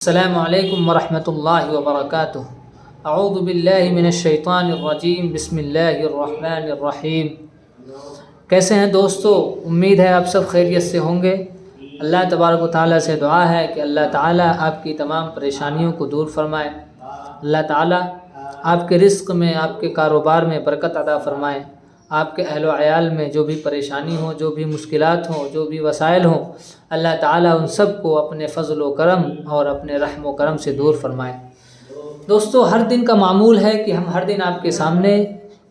السلام علیکم ورحمۃ اللہ وبرکاتہ۔ اعوذ باللہ من الشیطان الرجیم، بسم اللہ الرحمن الرحیم۔ کیسے ہیں دوستو؟ امید ہے آپ سب خیریت سے ہوں گے۔ اللہ تبارک و تعالیٰ سے دعا ہے کہ اللہ تعالیٰ آپ کی تمام پریشانیوں کو دور فرمائے، اللہ تعالیٰ آپ کے رزق میں، آپ کے کاروبار میں برکت عطا فرمائے، آپ کے اہل و عیال میں جو بھی پریشانی ہو، جو بھی مشکلات ہوں، جو بھی وسائل ہوں، اللہ تعالیٰ ان سب کو اپنے فضل و کرم اور اپنے رحم و کرم سے دور فرمائے۔ دوستو، ہر دن کا معمول ہے کہ ہم ہر دن آپ کے سامنے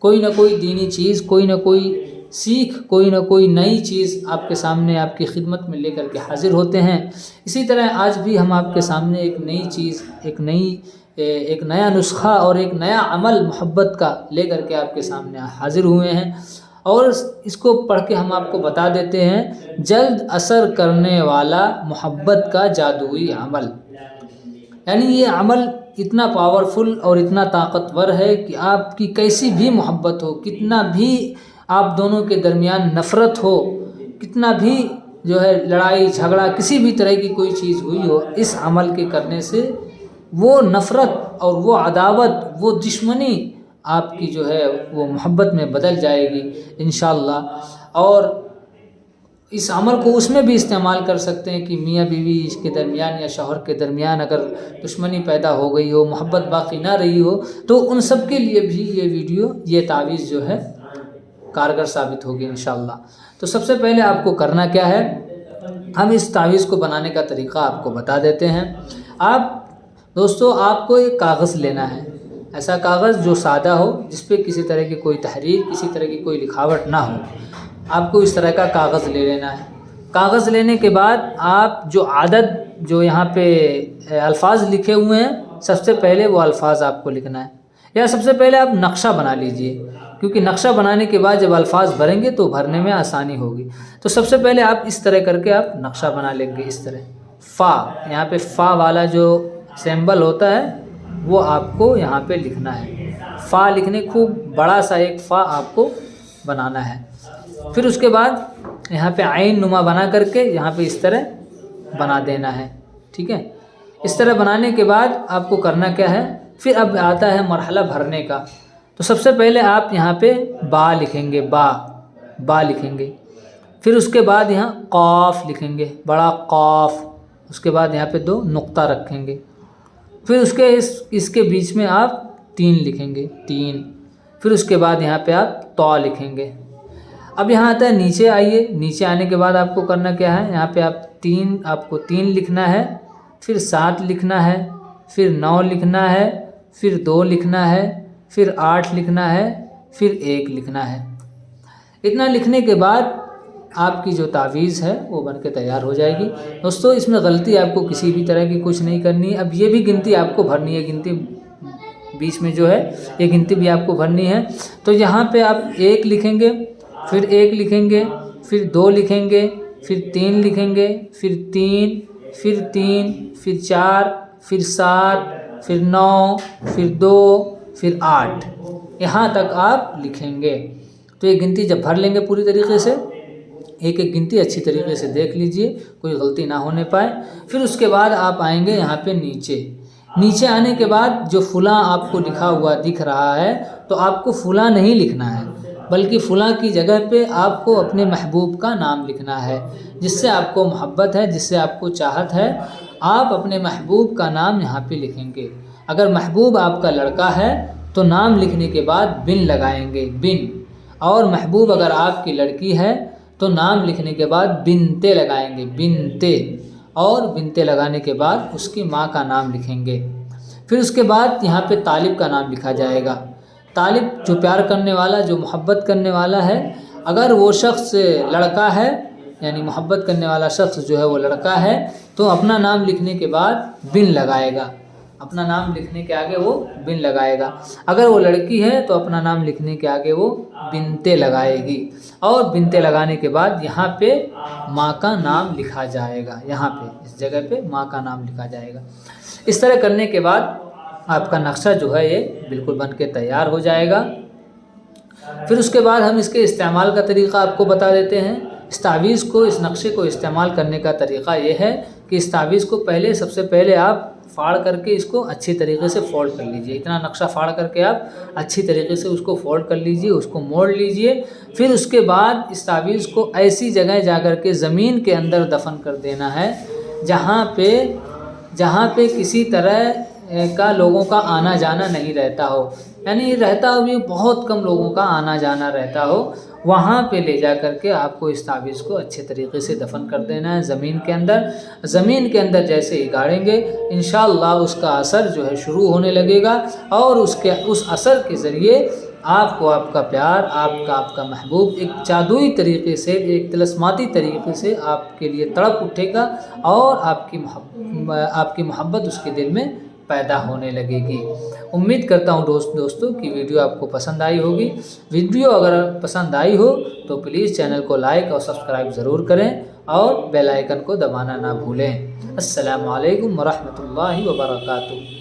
کوئی نہ کوئی دینی چیز، کوئی نہ کوئی سیکھ، کوئی نہ کوئی نئی چیز آپ کے سامنے، آپ کی خدمت میں لے کر کے حاضر ہوتے ہیں۔ اسی طرح آج بھی ہم آپ کے سامنے ایک نئی چیز، ایک نیا نسخہ اور ایک نیا عمل محبت کا لے کر کے آپ کے سامنے حاضر ہوئے ہیں، اور اس کو پڑھ کے ہم آپ کو بتا دیتے ہیں: جلد اثر کرنے والا محبت کا جادوئی عمل۔ یعنی یہ عمل اتنا پاورفل اور اتنا طاقتور ہے کہ آپ کی کیسی بھی محبت ہو، کتنا بھی آپ دونوں کے درمیان نفرت ہو، کتنا بھی جو ہے لڑائی جھگڑا، کسی بھی طرح کی کوئی چیز ہوئی ہو، اس عمل کے کرنے سے وہ نفرت اور وہ عداوت، وہ دشمنی آپ کی جو ہے وہ محبت میں بدل جائے گی انشاءاللہ۔ اور اس عمل کو اس میں بھی استعمال کر سکتے ہیں کہ میاں بیوی کے درمیان یا شوہر کے درمیان اگر دشمنی پیدا ہو گئی ہو، محبت باقی نہ رہی ہو، تو ان سب کے لیے بھی یہ ویڈیو، یہ تعویذ جو ہے کارگر ثابت ہوگی انشاءاللہ۔ تو سب سے پہلے آپ کو کرنا کیا ہے، ہم اس تعویذ کو بنانے کا طریقہ آپ کو بتا دیتے ہیں۔ آپ کو ایک کاغذ لینا ہے، ایسا کاغذ جو سادہ ہو، جس پہ کسی طرح کی کوئی تحریر، کسی طرح کی کوئی لکھاوٹ نہ ہو۔ آپ کو اس طرح کا کاغذ لے لینا ہے۔ کاغذ لینے کے بعد آپ جو یہاں پہ الفاظ لکھے ہوئے ہیں، سب سے پہلے وہ الفاظ آپ کو لکھنا ہے، یا سب سے پہلے آپ نقشہ بنا لیجئے، کیونکہ نقشہ بنانے کے بعد جب الفاظ بھریں گے تو بھرنے میں آسانی ہوگی۔ تو سب سے پہلے آپ اس طرح کر کے آپ نقشہ بنا لیں گے، اس طرح فا، یہاں پہ فا والا جو سمبل ہوتا ہے وہ آپ کو یہاں پہ لکھنا ہے۔ فا لکھنے، خوب بڑا سا ایک فا آپ کو بنانا ہے۔ پھر اس کے بعد یہاں پہ عین نما بنا کر کے یہاں پہ اس طرح بنا دینا ہے، ٹھیک ہے۔ اس طرح بنانے کے بعد آپ کو کرنا کیا ہے، پھر اب آتا ہے مرحلہ بھرنے کا۔ تو سب سے پہلے آپ یہاں پہ با لکھیں گے، با لکھیں گے۔ پھر اس کے بعد یہاں قاف لکھیں گے، بڑا قاف۔ اس کے بعد یہاں پہ 2 نقطہ رکھیں گے۔ پھر اس کے بیچ میں آپ 3 لکھیں گے، 3۔ پھر اس کے بعد یہاں پہ آپ طا لکھیں گے۔ اب یہاں آتا ہے نیچے آئیے، نیچے آنے کے بعد آپ کو کرنا کیا ہے، یہاں پہ آپ کو 3 لکھنا ہے، پھر 7 لکھنا ہے، پھر 9 لکھنا ہے، پھر 2 لکھنا ہے، پھر 8 لکھنا ہے، پھر 1 لکھنا ہے۔ اتنا لکھنے کے بعد آپ کی جو تعویذ ہے وہ بن کے تیار ہو جائے گی۔ دوستو، اس میں غلطی آپ کو کسی بھی طرح کی کچھ نہیں کرنی ہے۔ اب یہ بھی گنتی آپ کو بھرنی ہے، گنتی بیچ میں جو ہے یہ گنتی بھی آپ کو بھرنی ہے۔ تو یہاں پہ آپ 1 لکھیں گے، پھر 1 لکھیں گے، پھر 2 لکھیں گے، پھر 3 لکھیں گے، پھر 3، پھر 3، پھر 4، پھر 7، پھر 9، پھر 2، پھر 8، یہاں تک آپ لکھیں گے۔ تو یہ گنتی جب بھر لیں گے پوری طریقے سے، ایک گنتی اچھی طریقے سے دیکھ لیجئے، کوئی غلطی نہ ہونے پائے۔ پھر اس کے بعد آپ آئیں گے یہاں پہ نیچے آنے کے بعد جو فلاں آپ کو لکھا ہوا دکھ رہا ہے، تو آپ کو فلاں نہیں لکھنا ہے، بلکہ فلاں کی جگہ پہ آپ کو اپنے محبوب کا نام لکھنا ہے، جس سے آپ کو محبت ہے، جس سے آپ کو چاہت ہے۔ آپ اپنے محبوب کا نام یہاں پہ لکھیں گے۔ اگر محبوب آپ کا لڑکا ہے تو نام لکھنے کے بعد بن لگائیں گے، بن۔ اور محبوب اگر آپ کی لڑکی ہے تو نام لکھنے کے بعد بنتے لگائیں گے، بنتے۔ اور بنتے لگانے کے بعد اس کی ماں کا نام لکھیں گے۔ پھر اس کے بعد یہاں پہ طالب کا نام لکھا جائے گا۔ طالب جو پیار کرنے والا، جو محبت کرنے والا ہے، اگر وہ شخص لڑکا ہے، یعنی محبت کرنے والا شخص جو ہے وہ لڑکا ہے، تو اپنا نام لکھنے کے بعد بن لگائے گا، اپنا نام لکھنے کے آگے وہ بن لگائے گا۔ اگر وہ لڑکی ہے تو اپنا نام لکھنے کے آگے وہ بنتے لگائے گی، اور بنتے لگانے کے بعد یہاں پہ ماں کا نام لکھا جائے گا، یہاں پہ اس جگہ پہ ماں کا نام لکھا جائے گا۔ اس طرح کرنے کے بعد آپ کا نقشہ جو ہے یہ بالکل بن کے تیار ہو جائے گا۔ پھر اس کے بعد ہم اس کے استعمال کا طریقہ آپ کو بتا دیتے ہیں۔ اس تعویذ کو، اس نقشے کو استعمال کرنے کا طریقہ یہ ہے کہ اس تعویذ کو سب سے پہلے آپ پھاڑ کر کے اس کو اچھی طریقے سے فولڈ کر لیجئے، اتنا نقشہ پھاڑ کر کے آپ اچھی طریقے سے اس کو فولڈ کر لیجئے، اس کو موڑ لیجئے۔ پھر اس کے بعد اس تعویذ کو ایسی جگہ جا کر کے زمین کے اندر دفن کر دینا ہے جہاں پہ کسی طرح کا لوگوں کا آنا جانا نہیں رہتا ہو، یعنی رہتا ہو بھی بہت کم لوگوں کا آنا جانا رہتا ہو، وہاں پہ لے جا کر کے آپ کو اس تعویذ کو اچھے طریقے سے دفن کر دینا ہے زمین کے اندر۔ زمین کے اندر جیسے ہی گاڑیں گے انشاءاللہ اس کا اثر جو ہے شروع ہونے لگے گا، اور اس اثر کے ذریعے آپ کو آپ کا پیار، آپ کا محبوب ایک جادوئی طریقے سے، ایک طلسماتی طریقے سے آپ کے لیے تڑپ اٹھے گا، اور آپ کی محبت اس کے دل میں پیدا ہونے لگے گی۔ امید کرتا ہوں دوستوں کہ ویڈیو آپ کو پسند آئی ہوگی۔ ویڈیو اگر پسند آئی ہو تو پلیز چینل کو لائک اور سبسکرائب ضرور کریں، اور بیل آئیکن کو دبانا نہ بھولیں۔ السلام علیکم ورحمۃ اللہ وبرکاتہ۔